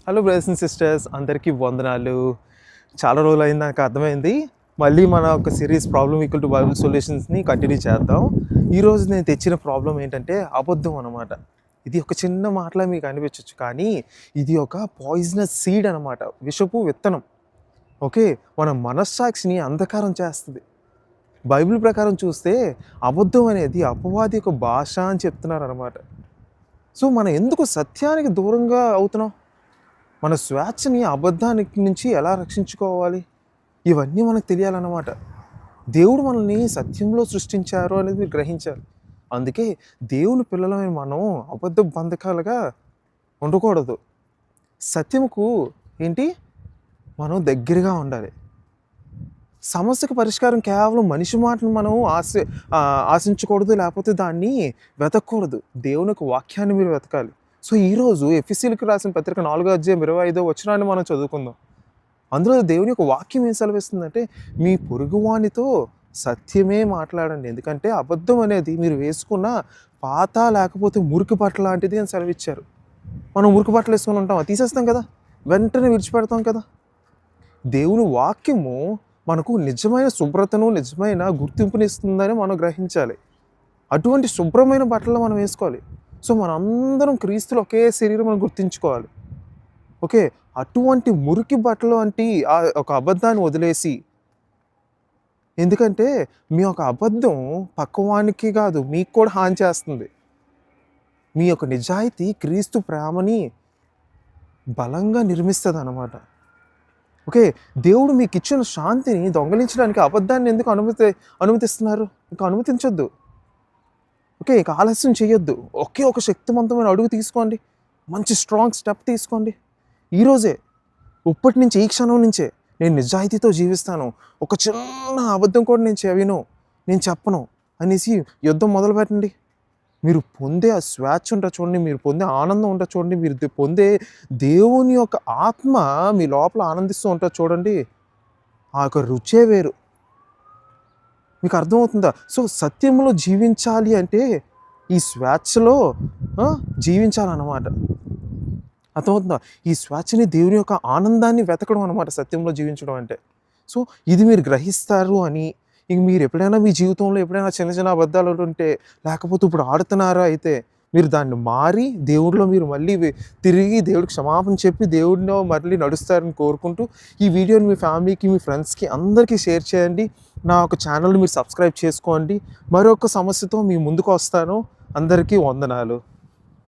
Hello brothers and sisters, అందరికీ వందనాలు. చాలా రోజులైంది నాకు అర్థమైంది. మళ్ళీ మన ఒక సిరీస్ ప్రాబ్లమ్ ఈక్వల్ టు బైబుల్ సొల్యూషన్స్ని కంటిన్యూ చేద్దాం. ఈరోజు నేను తెచ్చిన ప్రాబ్లం ఏంటంటే అబద్ధం అనమాట. ఇది ఒక చిన్న మాటలా మీకు అనిపించవచ్చు, కానీ ఇది ఒక పాయిజనస్ సీడ్ అనమాట, విషపు విత్తనం. ఓకే, మన మనస్సాక్షిని అంధకారం చేస్తుంది. బైబిల్ ప్రకారం చూస్తే అబద్ధం అనేది అపవాది యొక్క భాష అని చెప్తున్నారు అనమాట. సో మనం ఎందుకు సత్యానికి దూరంగా అవుతున్నాం? మన స్వేచ్ఛని అబద్ధానికి నుంచి ఎలా రక్షించుకోవాలి? ఇవన్నీ మనకు తెలియాలన్నమాట. దేవుడు మనల్ని సత్యంలో సృష్టించారు అనేది మీరు గ్రహించాలి. అందుకే దేవుని పిల్లలమైన మనం అబద్ధ బంధకాలుగా ఉండకూడదు. సత్యముకు ఏంటి, మనం దగ్గరగా ఉండాలి. సమస్యకు పరిష్కారం కేవలం మనిషి మాటను మనం ఆశించకూడదు, లేకపోతే దాన్ని వెతకూడదు. దేవుని యొక్క వాక్యాన్ని మీరు వెతకాలి. సో ఈరోజు ఎఫెసీయులకు రాసిన పత్రిక 4:25 మనం చదువుకుందాం. అందులో దేవుని యొక్క వాక్యం ఏం సెలవిస్తుందంటే, మీ పొరుగువానితో సత్యమే మాట్లాడండి, ఎందుకంటే అబద్ధం అనేది మీరు వేసుకున్న పాత లేకపోతే మురికి బట్ట లాంటిది అని సెలవిచ్చారు. మనం మురికి బట్టలు వేసుకొని ఉంటాం, అది తీసేస్తాం కదా, వెంటనే విడిచిపెడతాం కదా. దేవుని వాక్యము మనకు నిజమైన శుభ్రతను, నిజమైన గుర్తింపునిస్తుందని మనం గ్రహించాలి. అటువంటి శుభ్రమైన బట్టలు మనం వేసుకోవాలి. సో మనందరం క్రీస్తులో ఒకే శరీరం మనం గుర్తించుకోవాలి. ఓకే, అటువంటి మురికి బట్టలు వంటి ఒక అబద్ధాన్ని వదిలేసి, ఎందుకంటే మీ యొక్క అబద్ధం పక్కవానికి కాదు మీకు కూడా హాని చేస్తుంది. మీ యొక్క నిజాయితీ క్రీస్తు ప్రేమని బలంగా నిర్మిస్తుంది అన్నమాట. ఓకే, దేవుడు మీకు ఇచ్చిన శాంతిని దొంగలించడానికి అబద్ధాన్ని ఎందుకు అనుమతిస్తున్నారు? ఇంకా అనుమతించొద్దు. ఓకే, ఇక ఆలస్యం చేయొద్దు. ఒకే ఒక శక్తివంతమైన అడుగు తీసుకోండి, మంచి స్ట్రాంగ్ స్టెప్ తీసుకోండి. ఈరోజే, ఇప్పటి నుంచి, ఈ క్షణం నుంచే నేను నిజాయితీతో జీవిస్తాను, ఒక చిన్న అబద్ధం కూడా నేను చెప్పను అనేసి యుద్ధం మొదలు పెట్టండి. మీరు పొందే ఆ స్వేచ్ఛ ఉంటుంది చూడండి, మీరు పొందే ఆనందం ఉంటుంది చూడండి, మీరు పొందే దేవుని యొక్క ఆత్మ మీ లోపల ఆనందిస్తూ ఉంటుంది చూడండి, ఆ యొక్క రుచే వేరు. మీకు అర్థమవుతుందా? సో సత్యంలో జీవించాలి అంటే ఈ స్వేచ్ఛలో జీవించాలన్నమాట. అర్థమవుతుందా? ఈ స్వేచ్ఛని, దేవుని యొక్క ఆనందాన్ని వెతకడం అనమాట సత్యంలో జీవించడం అంటే. సో ఇది మీరు గ్రహిస్తారు అని, ఇంక మీరు ఎప్పుడైనా మీ జీవితంలో ఎప్పుడైనా చిన్న చిన్న అబద్ధాలు ఉంటే, లేకపోతే ఇప్పుడు ఆడుతున్నారా అయితే, మీరు దాన్ని మారి దేవుడిలో మీరు మళ్ళీ తిరిగి దేవుడికి క్షమాపణ చెప్పి దేవుడిలో మళ్ళీ నడుస్తారని కోరుకుంటూ, ఈ వీడియోని మీ ఫ్యామిలీకి, మీ ఫ్రెండ్స్కి అందరికీ షేర్ చేయండి. నా ఒక ఛానల్ని మీరు సబ్స్క్రైబ్ చేసుకోండి. మరొక సమస్యతో మీ ముందుకు వస్తాను. అందరికీ వందనాలు.